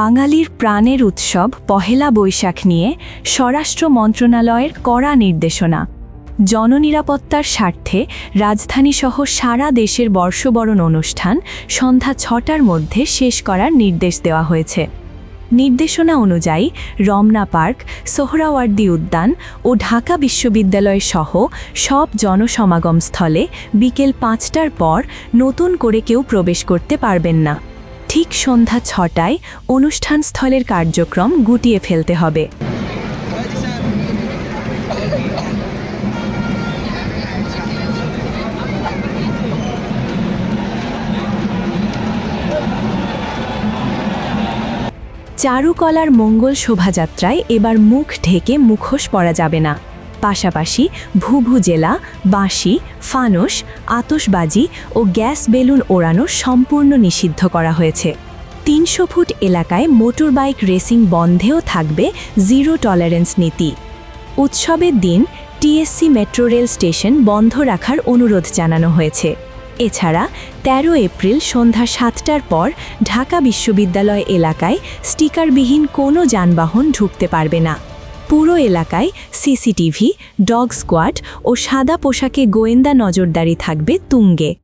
বাঙালির প্রাণের উৎসব পহেলা বৈশাখ নিয়ে স্বরাষ্ট্র মন্ত্রণালয়ের কড়া নির্দেশনা। জননিরাপত্তার স্বার্থে রাজধানীসহ সারা দেশের বর্ষবরণ অনুষ্ঠান সন্ধ্যা ৬টার মধ্যে শেষ করার নির্দেশ দেওয়া হয়েছে। নির্দেশনা অনুযায়ী রমনা পার্ক, সোহরাওয়ার্দী উদ্যান ও ঢাকা বিশ্ববিদ্যালয় সহ সব জনসমাগম স্থলে বিকেল ৫টার পর নতুন করে কেউ প্রবেশ করতে পারবেন না। ঠিক সন্ধ্যা ৬টায় অনুষ্ঠানস্থলের কার্যক্রম গুটিয়ে ফেলতে হবে। চারুকলার মঙ্গল শোভাযাত্রায় এবার মুখ ঢেকে মুখোশ পরা যাবে না। পাশাপাশি ভুভুজেলা, বাঁশি, ফানুস, আতশবাজি ও গ্যাস বেলুন ওড়ানো সম্পূর্ণ নিষিদ্ধ করা হয়েছে। ৩০০ ফুট এলাকায় মোটরবাইক রেসিং বন্ধেও থাকবে জিরো টলারেন্স নীতি। উৎসবের দিন টিএসসি মেট্রো রেল স্টেশন বন্ধ রাখার অনুরোধ জানানো হয়েছে। এছাড়া ১৩ এপ্রিল সন্ধ্যা ৭টার পর ঢাকা বিশ্ববিদ্যালয় এলাকায় স্টিকারবিহীন কোনো যানবাহন ঢুকতে পারবে না। পুরো এলাকায় সিসিটিভি, ডগ স্কোয়াড ও সাদা পোশাকে গোয়েন্দা নজরদারি থাকবে তুঙ্গে।